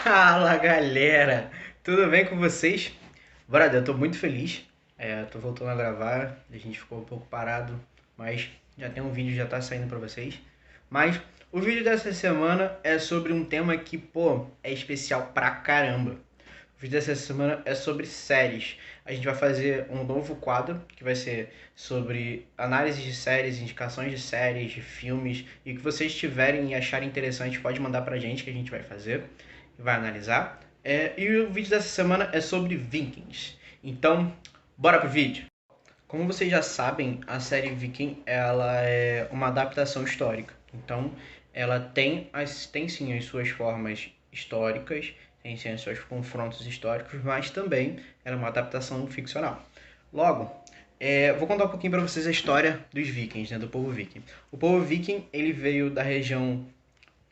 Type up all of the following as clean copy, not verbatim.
Fala galera, tudo bem com vocês? Brother, eu tô muito feliz. Tô voltando a gravar, a gente ficou um pouco parado, mas já tem um vídeo, já tá saindo pra vocês. Mas o vídeo dessa semana é sobre um tema que, pô, é especial pra caramba. O vídeo dessa semana é sobre séries. A gente vai fazer um novo quadro que vai ser sobre análise de séries, indicações de séries, de filmes, e o que vocês tiverem e acharem interessante pode mandar pra gente que a gente vai fazer e vai analisar. E o vídeo dessa semana é sobre Vikings. Então, bora pro vídeo. Como vocês já sabem, a série Viking ela é uma adaptação histórica. Então, ela tem sim as suas formas históricas, tem sim os seus confrontos históricos, mas também ela é uma adaptação ficcional. Logo, vou contar um pouquinho para vocês a história dos Vikings, né, do povo Viking. O povo Viking ele veio da região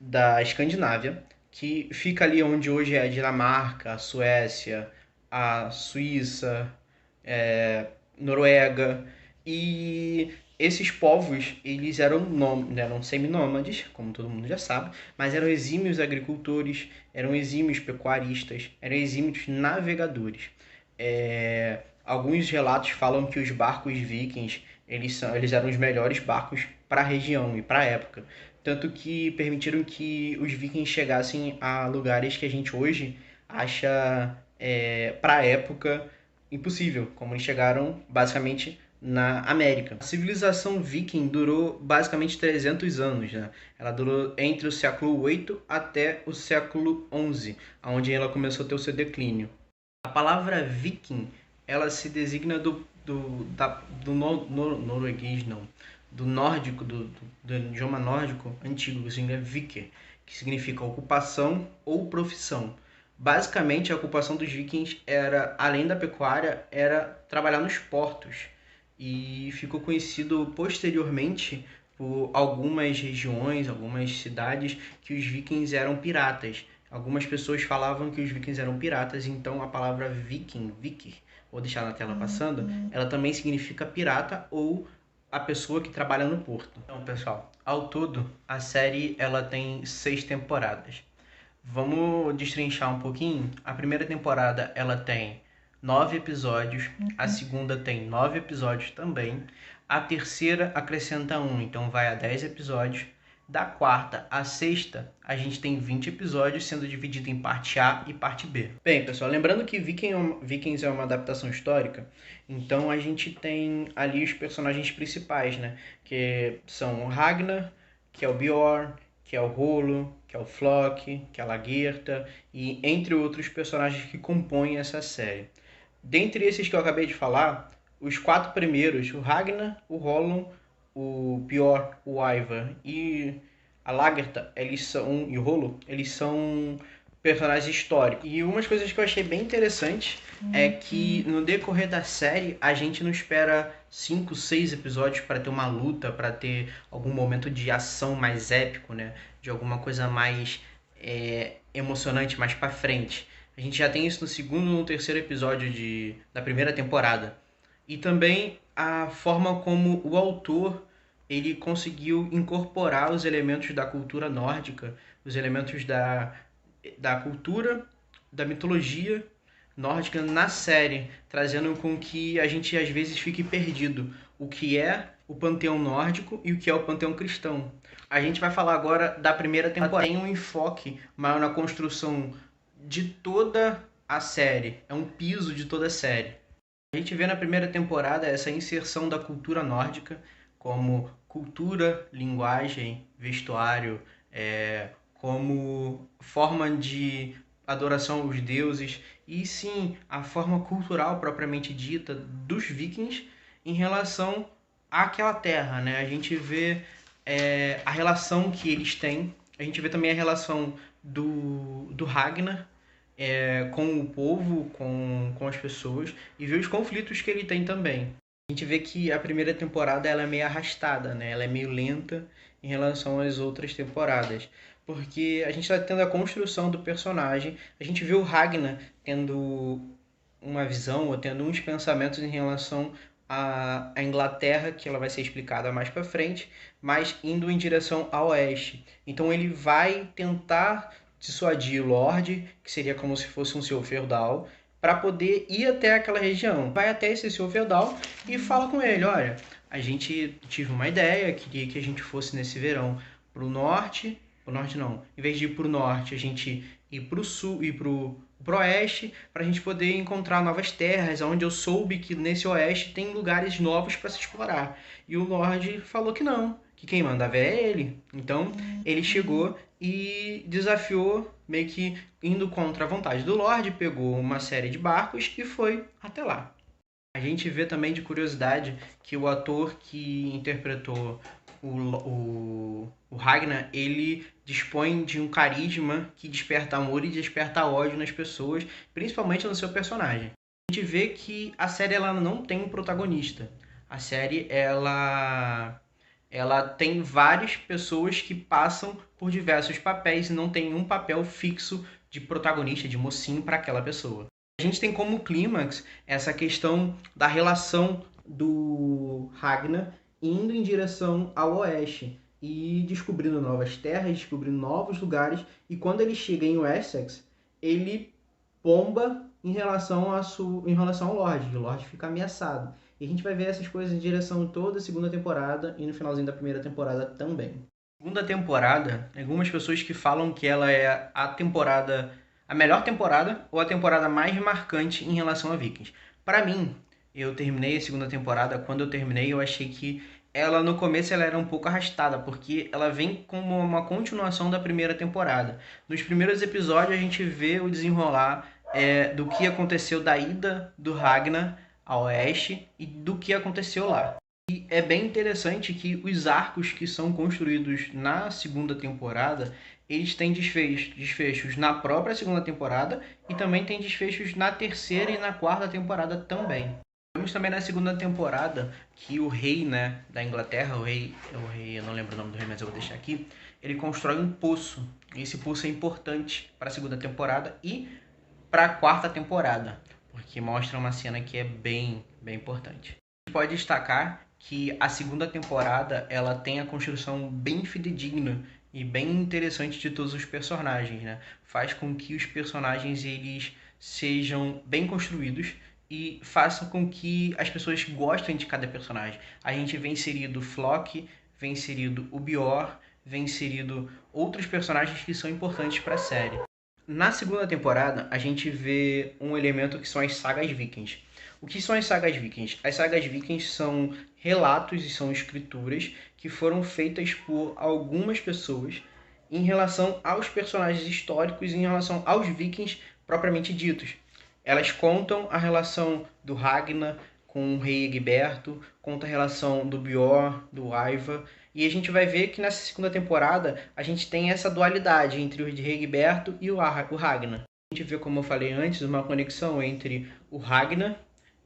da Escandinávia, que fica ali onde hoje é a Dinamarca, a Suécia, a Suíça, Noruega. E esses povos, eles eram seminômades, como todo mundo já sabe, mas eram exímios agricultores, eram exímios pecuaristas, eram exímios navegadores. Alguns relatos falam que os barcos vikings eles eram os melhores barcos para a região e para a época. Tanto que permitiram que os vikings chegassem a lugares que a gente hoje acha, para a época, impossível, como eles chegaram basicamente na América. A civilização viking durou basicamente 300 anos, né? Ela durou entre o século 8 até o século 11, onde ela começou a ter o seu declínio. A palavra viking, ela se designa do norueguês, não, do nórdico, do idioma nórdico antigo, que significa viker, que significa ocupação ou profissão. Basicamente, a ocupação dos vikings era, além da pecuária, era trabalhar nos portos. E ficou conhecido posteriormente por algumas regiões, algumas cidades, que os vikings eram piratas. Algumas pessoas falavam que os vikings eram piratas, então a palavra viking, vikir, vou deixar na tela passando, ela também significa pirata ou a pessoa que trabalha no porto. Então, pessoal, ao todo, a série ela tem 6 temporadas. Vamos destrinchar um pouquinho. A primeira temporada ela tem 9 episódios, a segunda tem 9 episódios também, a terceira acrescenta um, então vai a 10 episódios. Da quarta à sexta, a gente tem 20 episódios, sendo dividido em parte A e parte B. Bem, pessoal, lembrando que Vikings é uma adaptação histórica, então a gente tem ali os personagens principais, né? Que são o Ragnar, que é o Bjorn, que é o Rolo, que é o Flock, que é a Lagertha, e entre outros personagens que compõem essa série. Dentre esses que eu acabei de falar, os 4 primeiros, o Ragnar, o Rollon, o Bjorn, o Ivar e a Lagertha, e o Rolo, eles são personagens históricos. E umas coisas que eu achei bem interessante é que no decorrer da série a gente não espera 5, 6 episódios para ter uma luta, para ter algum momento de ação mais épico, né? De alguma coisa mais emocionante mais para frente. A gente já tem isso no segundo e no terceiro episódio da primeira temporada. E também a forma como o autor ele conseguiu incorporar os elementos da cultura nórdica, os elementos da cultura, da mitologia nórdica na série, trazendo com que a gente às vezes fique perdido o que é o panteão nórdico e o que é o panteão cristão. A gente vai falar agora da primeira temporada. Tem um enfoque maior na construção de toda a série, é um piso de toda a série. A gente vê na primeira temporada essa inserção da cultura nórdica como cultura, linguagem, vestuário, como forma de adoração aos deuses e sim a forma cultural propriamente dita dos vikings em relação àquela terra, né? A gente vê a relação que eles têm, a gente vê também a relação do Ragnar com o povo, com as pessoas e vê os conflitos que ele tem também. A gente vê que a primeira temporada ela é meio arrastada, né? Ela é meio lenta em relação às outras temporadas. Porque a gente está tendo a construção do personagem, a gente vê o Ragnar tendo uma visão ou tendo uns pensamentos em relação à Inglaterra, que ela vai ser explicada mais para frente, mas indo em direção a oeste. Então ele vai tentar dissuadir o Lorde, que seria como se fosse um senhor feudal, para poder ir até aquela região. Vai até esse senhor feudal e fala com ele, olha, a gente tive uma ideia, queria que a gente fosse nesse verão pro norte não, em vez de ir pro norte, a gente ir pro sul, ir pro oeste, para a gente poder encontrar novas terras, onde eu soube que nesse oeste tem lugares novos para se explorar. E o Lorde falou que não, que quem mandava é ele. Então ele chegou e desafiou, meio que indo contra a vontade do Lorde, pegou uma série de barcos e foi até lá. A gente vê também de curiosidade que o ator que interpretou o Ragnar, ele dispõe de um carisma que desperta amor e desperta ódio nas pessoas, principalmente no seu personagem. A gente vê que a série ela não tem um protagonista. A série ela tem várias pessoas que passam por diversos papéis e não tem um papel fixo de protagonista, de mocinho para aquela pessoa. A gente tem como clímax essa questão da relação do Ragnar indo em direção ao oeste e descobrindo novas terras, descobrindo novos lugares, e quando ele chega em Wessex, ele pomba em relação ao Lorde. O Lorde fica ameaçado. E a gente vai ver essas coisas em direção toda a segunda temporada e no finalzinho da primeira temporada também. Segunda temporada, algumas pessoas que falam que ela é a melhor temporada ou a temporada mais marcante em relação a Vikings. Para mim, eu terminei a segunda temporada, quando eu terminei eu achei que ela no começo ela era um pouco arrastada, porque ela vem como uma continuação da primeira temporada. Nos primeiros episódios a gente vê o desenrolar do que aconteceu da ida do Ragnar ao oeste e do que aconteceu lá. E é bem interessante que os arcos que são construídos na segunda temporada, eles têm desfechos na própria segunda temporada e também tem desfechos na terceira e na quarta temporada também. Vemos também na segunda temporada que o rei, né, da Inglaterra, eu não lembro o nome do rei, mas eu vou deixar aqui, ele constrói um poço. E esse poço é importante para a segunda temporada e para a quarta temporada, porque mostra uma cena que é bem importante. A gente pode destacar que a segunda temporada ela tem a construção bem fidedigna e bem interessante de todos os personagens, né? Faz com que os personagens eles sejam bem construídos e façam com que as pessoas gostem de cada personagem. A gente vê inserido o Flock, vê inserido o Bior, vê inserido outros personagens que são importantes para a série. Na segunda temporada, a gente vê um elemento que são as sagas vikings. O que são as sagas vikings? As sagas vikings são relatos e são escrituras que foram feitas por algumas pessoas em relação aos personagens históricos e em relação aos vikings propriamente ditos. Elas contam a relação do Ragnar com o rei Egberto, conta a relação do Bior, do Aiva, e a gente vai ver que nessa segunda temporada a gente tem essa dualidade entre o rei Egberto e o Ragnar. A gente vê, como eu falei antes, uma conexão entre o Ragnar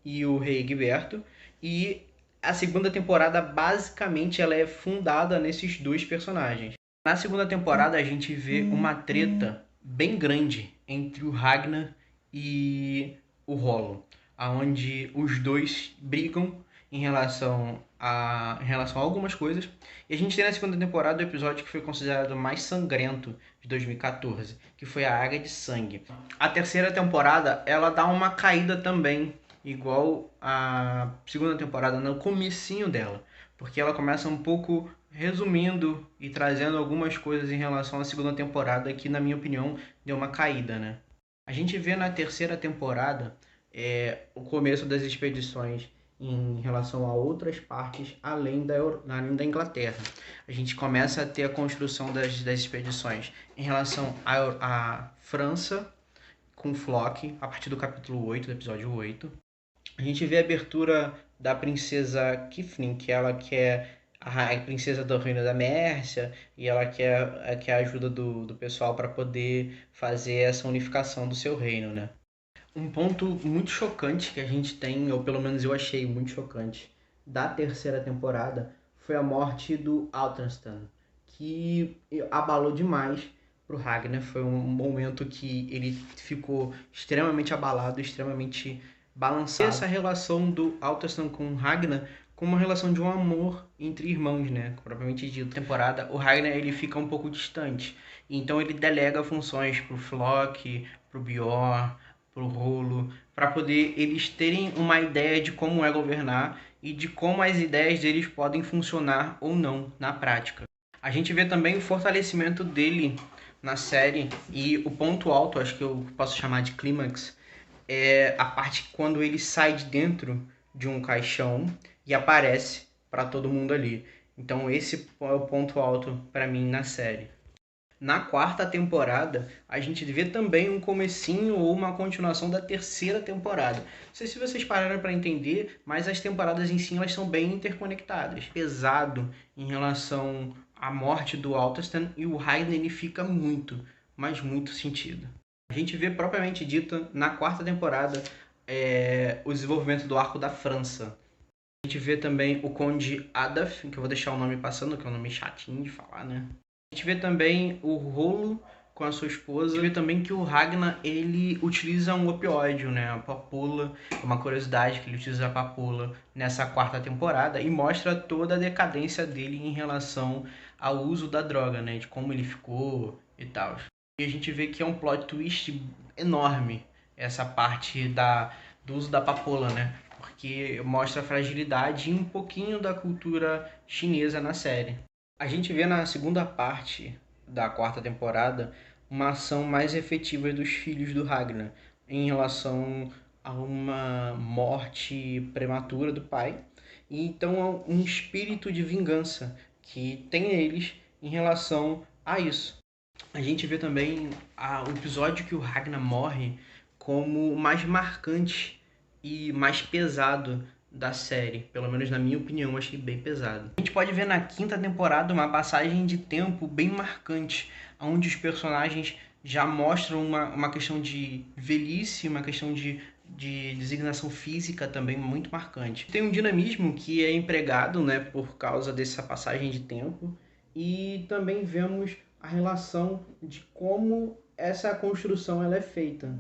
e o rei Egberto, e a segunda temporada basicamente ela é fundada nesses dois personagens. Na segunda temporada a gente vê uma treta bem grande entre o Ragnar e o Rollo, aonde os dois brigam em relação a algumas coisas. E a gente tem na segunda temporada o episódio que foi considerado mais sangrento de 2014, que foi a Águia de Sangue. A terceira temporada, ela dá uma caída também, igual a segunda temporada, no comecinho dela, porque ela começa um pouco resumindo e trazendo algumas coisas em relação à segunda temporada que, na minha opinião, deu uma caída, né? A gente vê na terceira temporada o começo das expedições em relação a outras partes além da Inglaterra. A gente começa a ter a construção das expedições em relação à França, com Flock, a partir do capítulo 8, do episódio 8. A gente vê a abertura da princesa Kiflin, que ela quer a princesa do reino da Mércia, e ela quer a ajuda do pessoal para poder fazer essa unificação do seu reino, né? Um ponto muito chocante que a gente tem, ou pelo menos eu achei muito chocante, da terceira temporada, foi a morte do Altrastan, que abalou demais pro Ragnar. Foi um momento que ele ficou extremamente abalado, extremamente balançado. Essa relação do Altrastan com o Ragnar como uma relação de um amor entre irmãos, né? Propriamente dito. Na temporada, o Ragnar ele fica um pouco distante. Então ele delega funções pro Flock, pro Bjorn, pro Rolo, para poder eles terem uma ideia de como é governar e de como as ideias deles podem funcionar ou não na prática. A gente vê também o fortalecimento dele na série e o ponto alto, acho que eu posso chamar de clímax, é a parte quando ele sai de dentro de um caixão e aparece para todo mundo ali. Então esse é o ponto alto para mim na série. Na quarta temporada, a gente vê também um comecinho ou uma continuação da terceira temporada. Não sei se vocês pararam para entender, mas as temporadas em si elas são bem interconectadas. Pesado em relação à morte do Altastan e o Ragnar ele fica muito, mas muito sentido. A gente vê propriamente dito na quarta temporada o desenvolvimento do arco da França. A gente vê também o Conde Adolf, que eu vou deixar o nome passando, que é um nome chatinho de falar, né? A gente vê também o Rolo com a sua esposa. A gente vê também que o Ragnar, ele utiliza um opioide, né? A papoula. Uma curiosidade que ele utiliza a papoula nessa quarta temporada e mostra toda a decadência dele em relação ao uso da droga, né? De como ele ficou e tal. E a gente vê que é um plot twist enorme essa parte do uso da papoula, né? Porque mostra a fragilidade e um pouquinho da cultura chinesa na série. A gente vê na segunda parte da quarta temporada uma ação mais efetiva dos filhos do Ragnar em relação a uma morte prematura do pai e então um espírito de vingança que tem eles em relação a isso. A gente vê também o episódio que o Ragnar morre como o mais marcante e mais pesado da série. Pelo menos na minha opinião, eu achei bem pesado. A gente pode ver na quinta temporada uma passagem de tempo bem marcante, onde os personagens já mostram uma questão de velhice, uma questão de designação física também muito marcante. Tem um dinamismo que é empregado, né, por causa dessa passagem de tempo, e também vemos a relação de como essa construção ela é feita.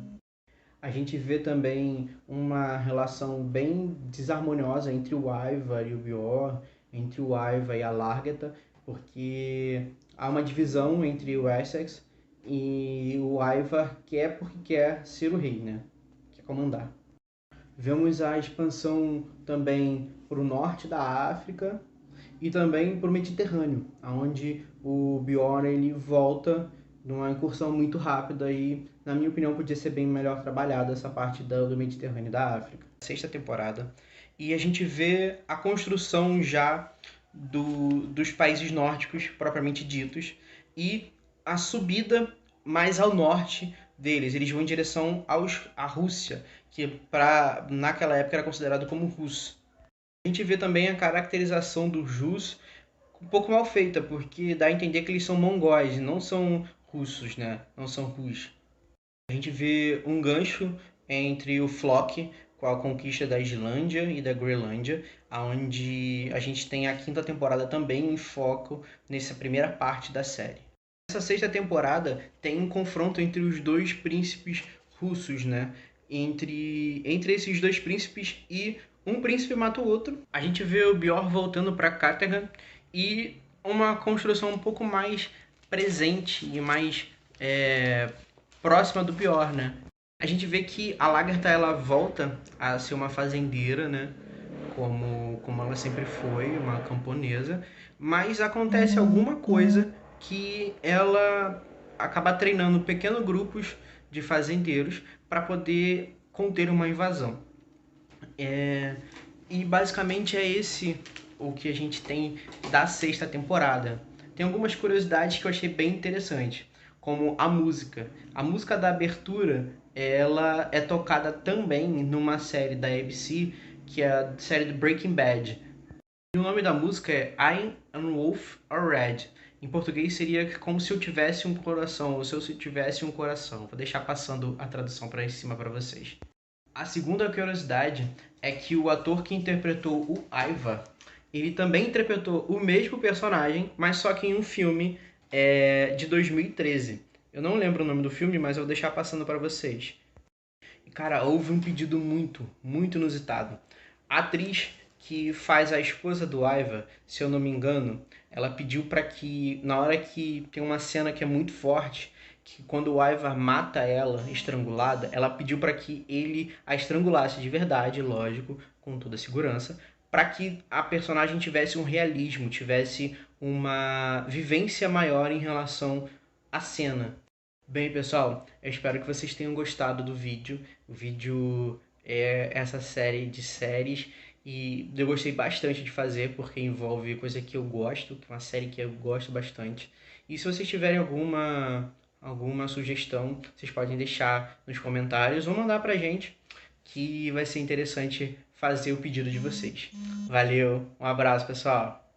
A gente vê também uma relação bem desarmoniosa entre o Ivar e o Bjorn, entre o Ivar e a Largeta, porque há uma divisão entre o Essex e o Ivar quer porque quer ser o rei, né? Quer comandar. Vemos a expansão também para o norte da África e também para o Mediterrâneo, onde o Bjorn ele volta numa incursão muito rápida e, na minha opinião, podia ser bem melhor trabalhada essa parte do Mediterrâneo e da África. Sexta temporada. E a gente vê a construção já dos países nórdicos, propriamente ditos, e a subida mais ao norte deles. Eles vão em direção à Rússia, que naquela época era considerado como russo. A gente vê também a caracterização dos Jus um pouco mal feita, porque dá a entender que eles são mongóis, não são russos, né? Não são Rus. A gente vê um gancho entre o Flock com a conquista da Islândia e da Groenlândia, onde a gente tem a quinta temporada também em foco nessa primeira parte da série. Essa sexta temporada tem um confronto entre os dois príncipes russos, né? Entre esses dois príncipes e um príncipe mata o outro. A gente vê o Bjorn voltando para Kattegat e uma construção um pouco mais presente e mais próxima do Bjorn, né? A gente vê que a Lagertha ela volta a ser uma fazendeira, né? Como ela sempre foi, uma camponesa, mas acontece alguma coisa que ela acaba treinando pequenos grupos de fazendeiros para poder conter uma invasão. E basicamente é esse o que a gente tem da sexta temporada. Tem algumas curiosidades que eu achei bem interessante, como a música. A música da abertura ela é tocada também numa série da ABC, que é a série do Breaking Bad. E o nome da música é I Am Wolf or Red. Em português seria como se eu tivesse um coração, ou se eu tivesse um coração. Vou deixar passando a tradução para cima para vocês. A segunda curiosidade é que o ator que interpretou o Ivar, ele também interpretou o mesmo personagem, mas só que em um filme de 2013. Eu não lembro o nome do filme, mas eu vou deixar passando para vocês. E, cara, houve um pedido muito, muito inusitado. A atriz que faz a esposa do Ivar, se eu não me engano, ela pediu para que, na hora que tem uma cena que é muito forte, que quando o Ivar mata ela estrangulada, ela pediu para que ele a estrangulasse de verdade, lógico, com toda a segurança, para que a personagem tivesse um realismo, tivesse uma vivência maior em relação à cena. Bem, pessoal, eu espero que vocês tenham gostado do vídeo. O vídeo é essa série de séries e eu gostei bastante de fazer porque envolve coisa que eu gosto, que é uma série que eu gosto bastante. E se vocês tiverem alguma sugestão, vocês podem deixar nos comentários ou mandar pra gente, que vai ser interessante fazer o pedido de vocês. Valeu, um abraço, pessoal!